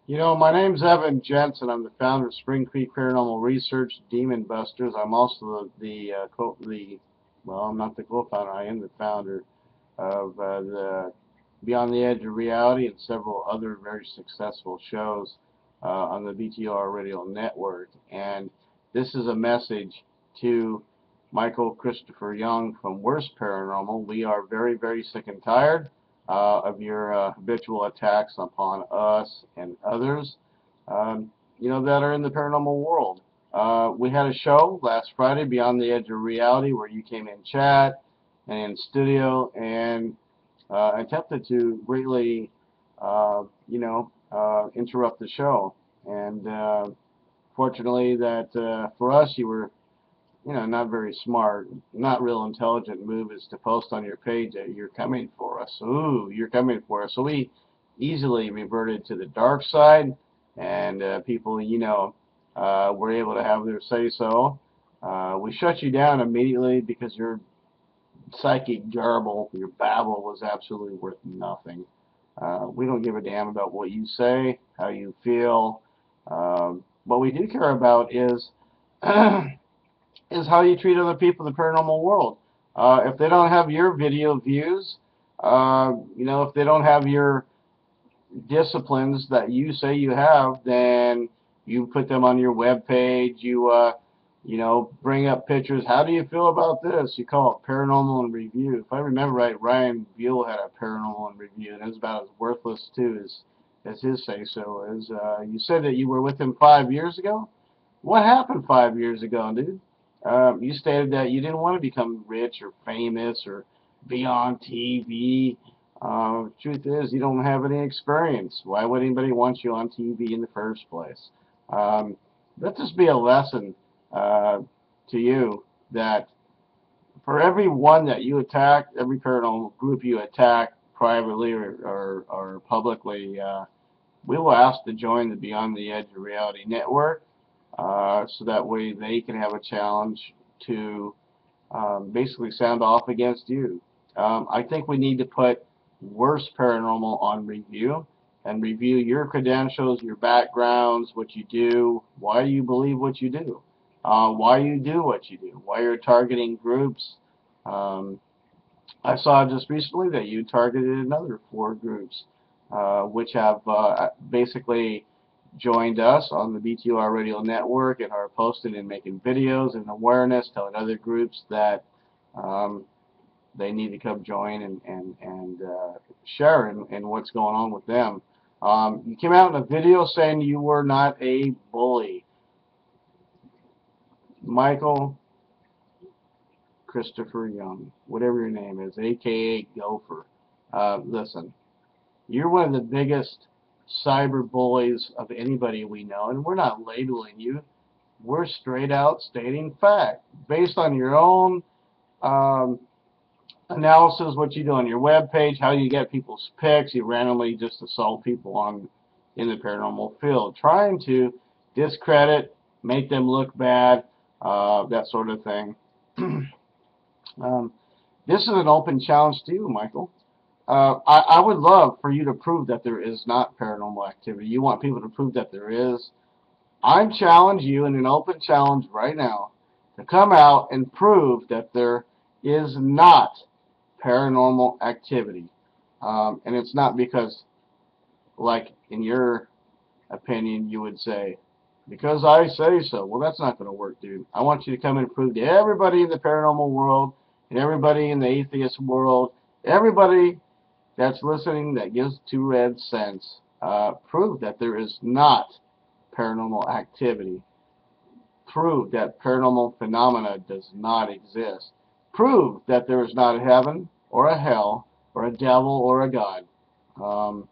You know, my name's Evan Jensen. I'm the founder of Spring Creek Paranormal Research, Demon Busters. I'm also well, I'm not the co-founder. I am the founder of the Beyond the Edge of Reality and several other very successful shows on the BTR Radio Network. And this is a message to Michael Christopher Young from Worst Paranormal. We are very, very sick and tired of your habitual attacks upon us and others, that are in the paranormal world. We had a show last Friday, Beyond the Edge of Reality, where you came in chat and in studio and attempted to greatly, interrupt the show. And fortunately, that for us, you were not very smart, not real intelligent move is to post on your page that you're coming for us. Ooh, you're coming for us. So we easily reverted to the dark side, and people, were able to have their say-so. We shut you down immediately because your psychic garble, your babble was absolutely worth nothing. We don't give a damn about what you say, how you feel. What we do care about is is how you treat other people in the paranormal world. If they don't have your video views, if they don't have your disciplines that you say you have, then you put them on your web page. You bring up pictures. How do you feel about this? You call it paranormal and review. If I remember right, Ryan Buell had a paranormal and review, and it was about as worthless too as his say so is. You said that you were with him 5 years ago. What happened 5 years ago, dude? You stated that you didn't want to become rich or famous or be on TV. Truth is, you don't have any experience. Why would anybody want you on TV in the first place? Um, Let this be a lesson to you that for every one that you attack, every paranormal group you attack privately or publicly, we will ask to join the Beyond the Edge of Reality Network, so that way they can have a challenge to basically sound off against you. I think we need to put Worst Paranormal on review and review your credentials, your backgrounds, what you do, why you believe what you do, why you do what you do, why you're targeting groups. Um, I saw just recently that you targeted another 4 groups, which have basically joined us on the BTR Radio Network and are posting and making videos and awareness, telling other groups that um, they need to come join and share in what's going on with them. You came out in a video saying you were not a bully. Michael Christopher Young, whatever your name is, aka Gopher. Listen, you're one of the biggest cyber bullies of anybody we know, and we're not labeling you. We're straight out stating fact based on your own um, analysis, what you do on your web page, how you get people's pics. You randomly just assault people on in the paranormal field, trying to discredit, make them look bad, that sort of thing. um, this is an open challenge to you, Michael. I would love for you to prove that there is not paranormal activity. You want people to prove that there is. I challenge you in an open challenge right now to come out and prove that there is not paranormal activity. And it's not because, like in your opinion, you would say, because I say so. Well, that's not going to work, dude. I want you to come and prove to everybody in the paranormal world and everybody in the atheist world, everybody that's listening that gives 2 red cents, prove that there is not paranormal activity. Prove that paranormal phenomena does not exist. Prove that there is not a heaven or a hell or a devil or a God. Um,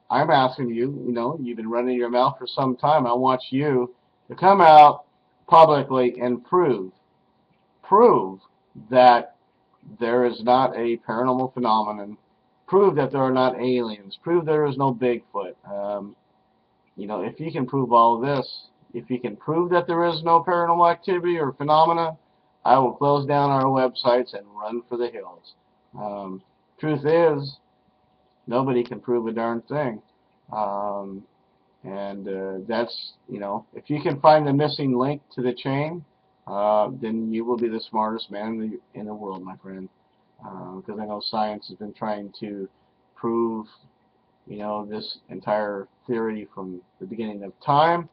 I'm asking you, you've been running your mouth for some time. I want you to come out publicly and prove that there is not a paranormal phenomenon. Prove that there are not aliens. Prove there is no Bigfoot. If you can prove all of this, if you can prove that there is no paranormal activity or phenomena, I will close down our websites and run for the hills. Truth is, nobody can prove a darn thing. Um, And that's, you know, if you can find the missing link to the chain, then you will be the smartest man in the world, my friend. Because I know science has been trying to prove, you know, this entire theory from the beginning of time,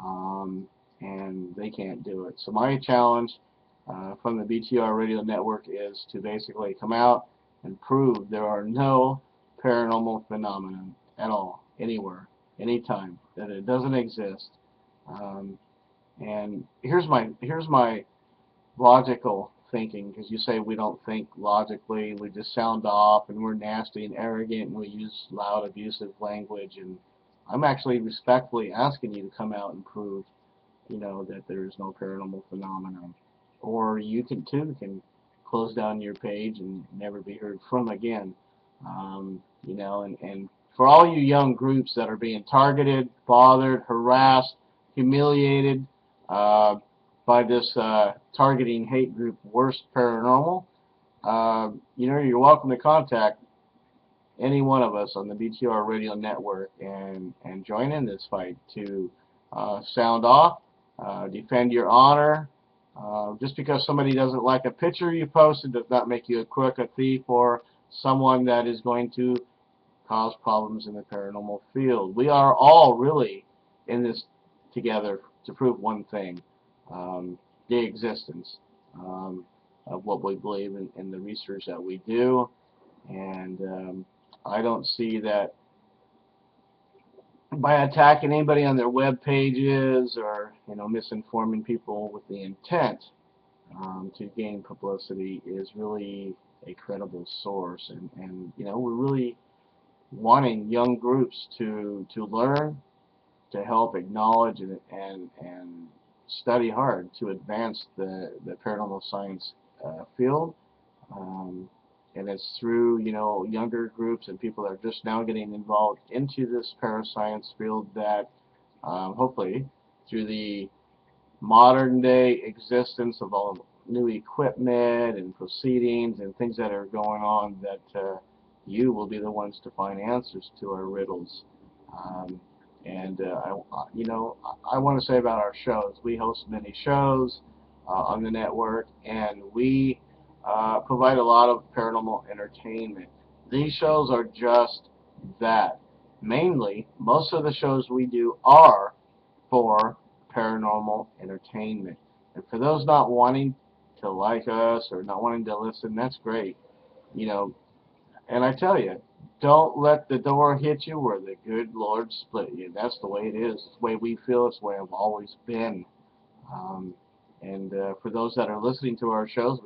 um, and they can't do it. So my challenge from the BTR radio network is to basically come out and prove there are no paranormal phenomena at all, anywhere, anytime, that it doesn't exist. Um, and here's my logical thinking, because you say we don't think logically, we just sound off, and we're nasty and arrogant, and we use loud, abusive language. And I'm actually respectfully asking you to come out and prove, you know, that there is no paranormal phenomenon. Or you can close down your page and never be heard from again. You know, and for all you young groups that are being targeted, bothered, harassed, humiliated uh, by this targeting hate group, Worst Paranormal, you know, you're welcome to contact any one of us on the BTR radio network and join in this fight to sound off, defend your honor. Just because somebody doesn't like a picture you posted does not make you a crook, a thief, or someone that is going to cause problems in the paranormal field. We are all really in this together to prove one thing, the existence of what we believe in the research that we do. And I don't see that by attacking anybody on their web pages or, you know, misinforming people with the intent to gain publicity is really a credible source. And you know, we're really wanting young groups to learn, to help acknowledge and study hard to advance the paranormal science field. Um, and it's through, you know, younger groups and people that are just now getting involved into this parascience field that hopefully through the modern day existence of all new equipment and proceedings and things that are going on, that you will be the ones to find answers to our riddles. Um, and you know, I want to say about our shows. We host many shows on the network, and we provide a lot of paranormal entertainment. These shows are just that. Mainly, most of the shows we do are for paranormal entertainment. And for those not wanting to like us or not wanting to listen, that's great. You know, and I tell you, don't let the door hit you where the good Lord split you. That's the way it is. It's the way we feel. It's the way I've always been. Um, and for those that are listening to our shows,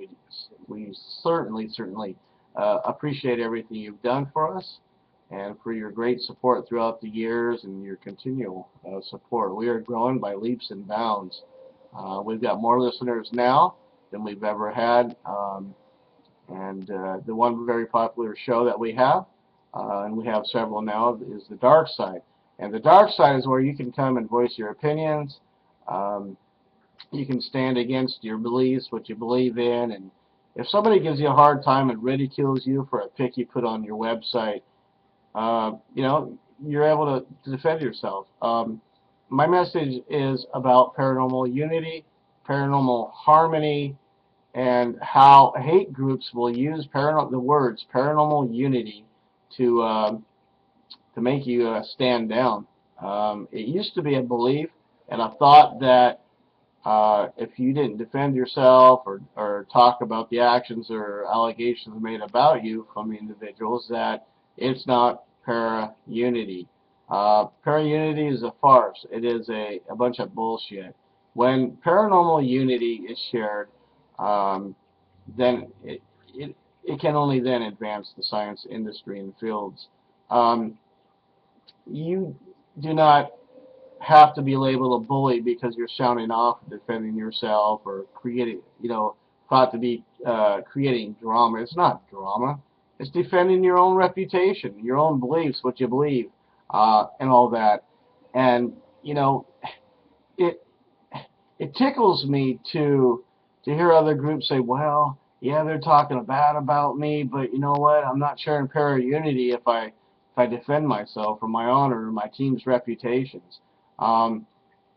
we certainly appreciate everything you've done for us and for your great support throughout the years and your continual support. We are growing by leaps and bounds. We've got more listeners now than we've ever had. And the one very popular show that we have, and we have several now, is The Dark Side. And The Dark Side is where you can come and voice your opinions. Um, you can stand against your beliefs, what you believe in, and if somebody gives you a hard time and ridicules you for a pic you put on your website, you know, you're able to defend yourself. My message is about paranormal unity, paranormal harmony, and how hate groups will use the words paranormal unity to make you stand down. It used to be a belief and a thought that if you didn't defend yourself or talk about the actions or allegations made about you from individuals, that it's not para-unity. Para-unity is a farce. It is a bunch of bullshit. When paranormal unity is shared, um, then it can only then advance the science industry and fields. Um, you do not have to be labeled a bully because you're sounding off, defending yourself, or creating, you know, thought to be creating drama. It's not drama. It's defending your own reputation, your own beliefs, what you believe, and all that. And you know, it it tickles me to hear other groups say, well, yeah, they're talking bad about me, but you know what? I'm not sharing para-unity if I if I defend myself or my honor or my team's reputations. Um,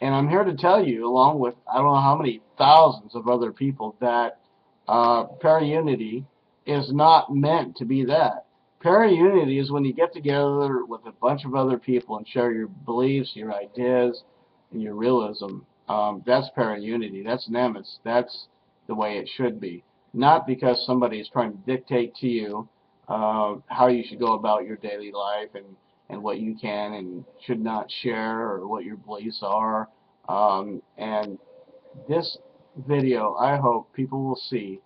and I'm here to tell you, along with I don't know how many thousands of other people, that para-unity is not meant to be that. Para-unity is when you get together with a bunch of other people and share your beliefs, your ideas, and your realism. That's para-unity. That's nemes. That's the way it should be. Not because somebody is trying to dictate to you how you should go about your daily life and what you can and should not share or what your beliefs are. And this video, I hope people will see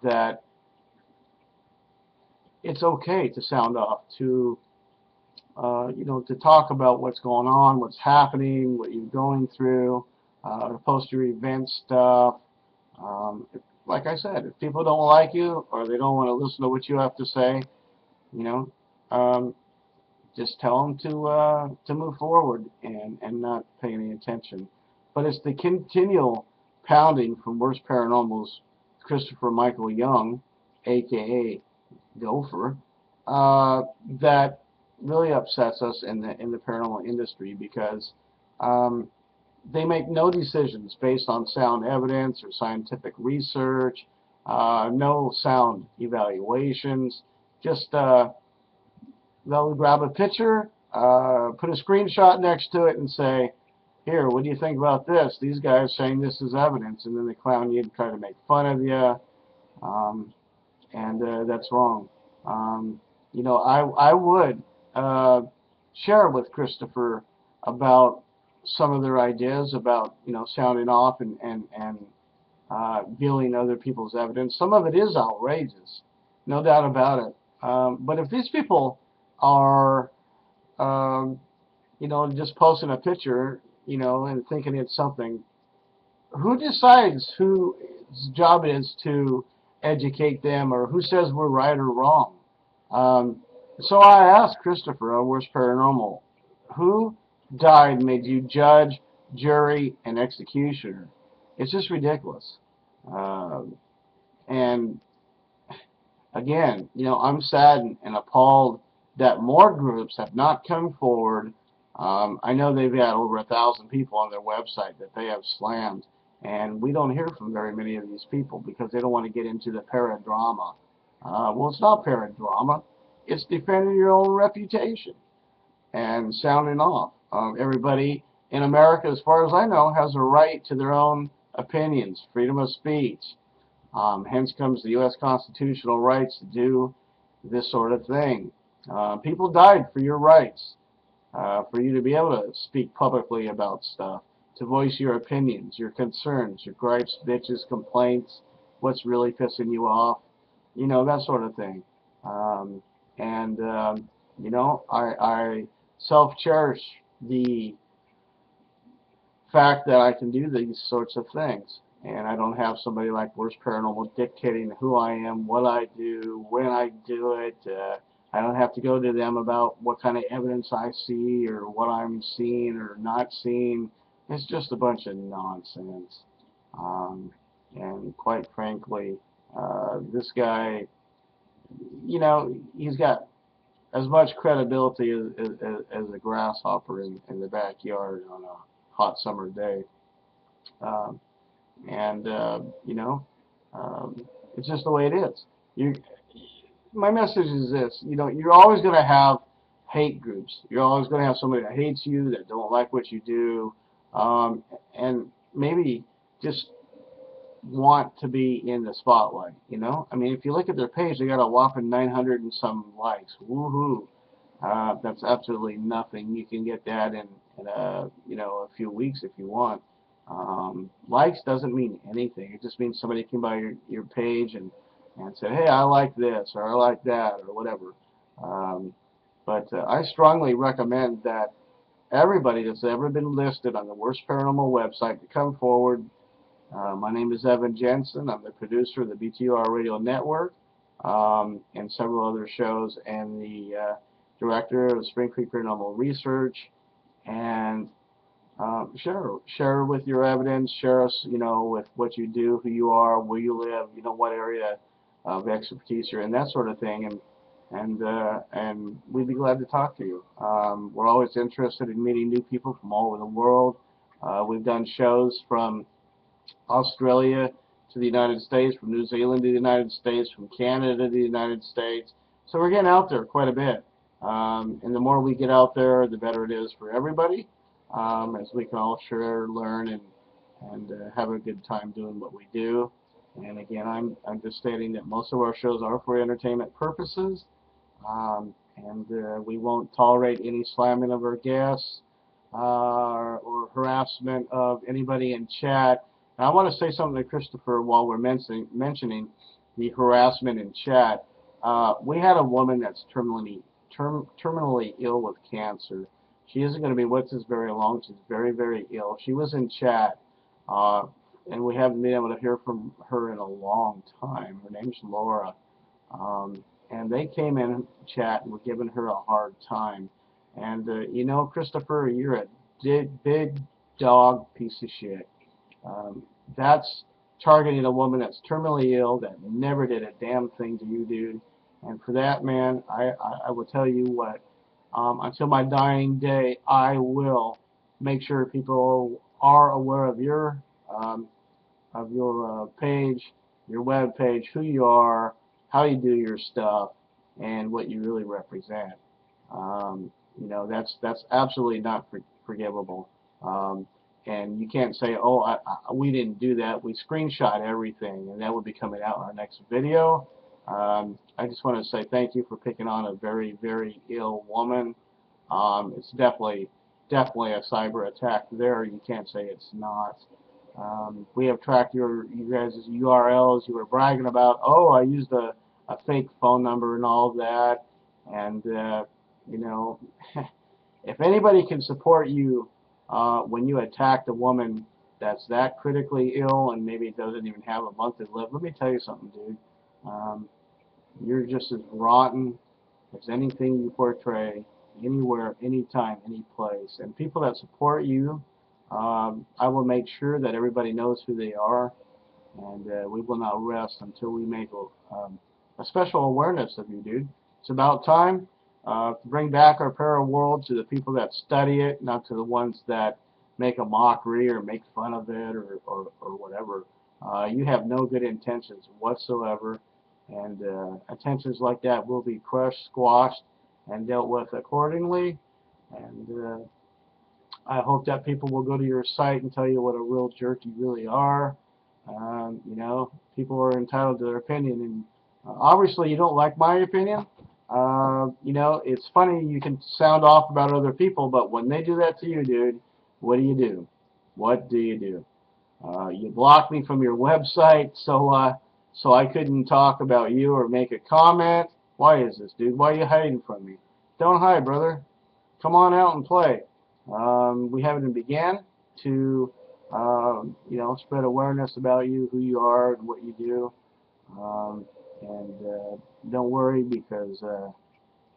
that it's okay to sound off, to to talk about what's going on, what's happening, what you're going through, to post your event stuff. Like I said, if people don't like you or they don't want to listen to what you have to say, you know, um, just tell them to move forward and not pay any attention. But it's the continual pounding from Worst Paranormal's Christopher Michael Young, aka Gopher, that really upsets us in the paranormal industry because um, they make no decisions based on sound evidence or scientific research, no sound evaluations, just they'll grab a picture, put a screenshot next to it and say, here, what do you think about this? These guys saying this is evidence, and then they clown you and try to make fun of you, um, and that's wrong. I would share with Christopher about some of their ideas about, sounding off and viewing other people's evidence. Some of it is outrageous, no doubt about it. But if these people are, um, just posting a picture, and thinking it's something, who decides whose job it is to educate them, or who says we're right or wrong? So I asked Christopher on Worst Paranormal, who died and made you judge, jury, and executioner? It's just ridiculous. And again, I'm saddened and appalled that more groups have not come forward. I know they've had over 1,000 people on their website that they have slammed, and we don't hear from very many of these people because they don't want to get into the paradrama. Well, it's not paradrama. It's defending your own reputation and sounding off. Everybody in America, as far as I know, has a right to their own opinions, freedom of speech. Hence comes the U.S. constitutional rights to do this sort of thing. People died for your rights, for you to be able to speak publicly about stuff, to voice your opinions, your concerns, your gripes, bitches, complaints, what's really pissing you off, that sort of thing. And I self-cherish the fact that I can do these sorts of things. And I don't have somebody like Worst Paranormal dictating who I am, what I do, when I do it. I don't have to go to them about what kind of evidence I see or what I'm seeing or not seeing. It's just a bunch of nonsense. And quite frankly, this guy, he's got as much credibility as a grasshopper in the backyard on a hot summer day. Um, and it's just the way it is. My message is this: you're always going to have hate groups. You're always going to have somebody that hates you, that don't like what you do, and maybe just want to be in the spotlight. I mean, if you look at their page, they got a whopping 900 and some likes. Woohoo! That's absolutely nothing. You can get that in a few weeks if you want. Likes doesn't mean anything. It just means somebody came by your page and said, hey, I like this or I like that or whatever. But I strongly recommend that everybody that's ever been listed on the Worst Paranormal website to come forward. My name is Evan Jensen. I'm the producer of the BTR Radio Network and several other shows, and the director of Spring Creek Paranormal Research. And share with your evidence. Share us, with what you do, who you are, where you live, what area of expertise you're in, that sort of thing. And and we'd be glad to talk to you. We're always interested in meeting new people from all over the world. We've done shows from Australia to the United States, from New Zealand to the United States, from Canada to the United States. So we're getting out there quite a bit. And the more we get out there, the better it is for everybody, as we can all share, learn, and have a good time doing what we do. And again, I'm just stating that most of our shows are for entertainment purposes, and we won't tolerate any slamming of our guests or harassment of anybody in chat. And I want to say something to Christopher while we're mentioning the harassment in chat. We had a woman that's terminally ill with cancer. She isn't going to be with us very long. She's very, very ill. She was in chat, and we haven't been able to hear from her in a long time. Her name's Laura. And they came in chat and were giving her a hard time. And you know, Christopher, you're a big dog piece of shit. That's targeting a woman that's terminally ill that never did a damn thing to you, dude. And for that, man, I will tell you what. Until my dying day, I will make sure people are aware of your page, your web page, who you are, how you do your stuff, and what you really represent. You know, that's absolutely not forgivable. And you can't say, oh, we didn't do that. We screenshot everything, and that will be coming out in our next video. I just want to say thank you for picking on a very, very ill woman. It's definitely a cyber attack there. You can't say it's not. We have tracked you guys' URLs. You were bragging about, oh, I used a fake phone number and all of that. And, you know, if anybody can support you when you attack a woman that's that critically ill and maybe doesn't even have a month to live, let me tell you something, dude. You're just as rotten as anything you portray, anywhere, anytime, any place. And people that support you, I will make sure that everybody knows who they are, and we will not rest until we make a special awareness of you, dude. It's about time to bring back our para world to the people that study it, not to the ones that make a mockery or make fun of it or whatever. You have no good intentions whatsoever, and intentions like that will be crushed, squashed, and dealt with accordingly. And I hope that people will go to your site and tell you what a real jerk you really are. You know, people are entitled to their opinion, and obviously you don't like my opinion. You know, it's funny, you can sound off about other people, but when they do that to you, dude, what do you do? What do you do? You block me from your website so I couldn't talk about you or make a comment. Why is this, dude? Why are you hiding from me? Don't hide, brother. Come on out and play. We haven't began to, you know, spread awareness about you, who you are, and what you do. And don't worry, because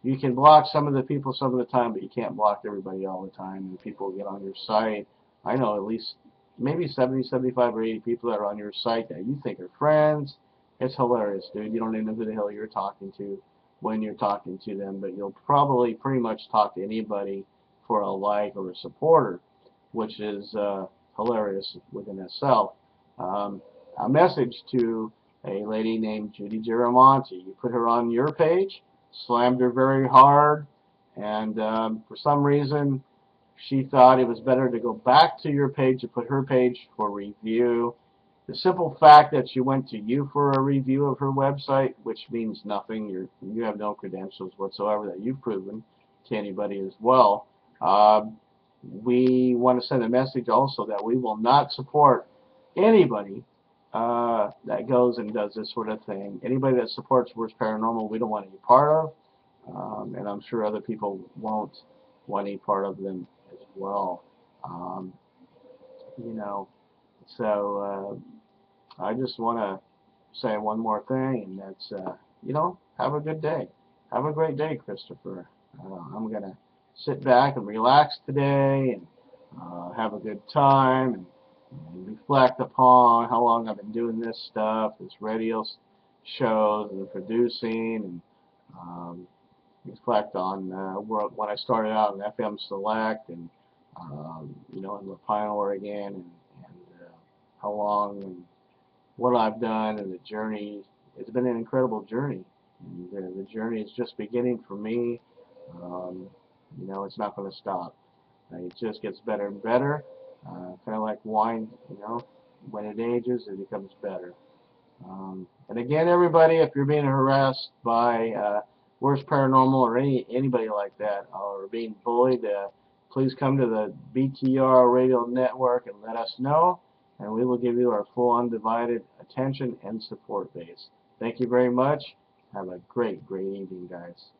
you can block some of the people some of the time, but you can't block everybody all the time. And people get on your site. I know at least maybe 70, 75, or 80 people that are on your site that you think are friends. It's hilarious, dude. You don't even know who the hell you're talking to when you're talking to them, but you'll probably pretty much talk to anybody for a like or a supporter, which is hilarious within itself. A message to a lady named Judy Giramonti. You put her on your page, slammed her very hard, and for some reason she thought it was better to go back to your page and put her page for review. The simple fact that she went to you for a review of her website, which means nothing, you have no credentials whatsoever that you've proven to anybody as well. We want to send a message also that we will not support anybody that goes and does this sort of thing. Anybody that supports Worst Paranormal, we don't want any part of, and I'm sure other people won't want any part of them as well. You know, so I just want to say one more thing, and that's, you know, have a good day. Have a great day, Christopher. I'm going to sit back and relax today and have a good time and reflect upon how long I've been doing this stuff, this radio shows and producing, and Um, reflect on when I started out in FM Select and you know, in Lapine, Oregon, and how long and what I've done and the journey. It's been an incredible journey, and the journey is just beginning for me. Um, you know, it's not going to stop. It just gets better and better. Kind of like wine, you know, when it ages, it becomes better. And again, everybody, if you're being harassed by Worst Paranormal or anybody like that, or being bullied, please come to the BTR Radio Network and let us know, and we will give you our full undivided attention and support base. Thank you very much. Have a great, great evening, guys.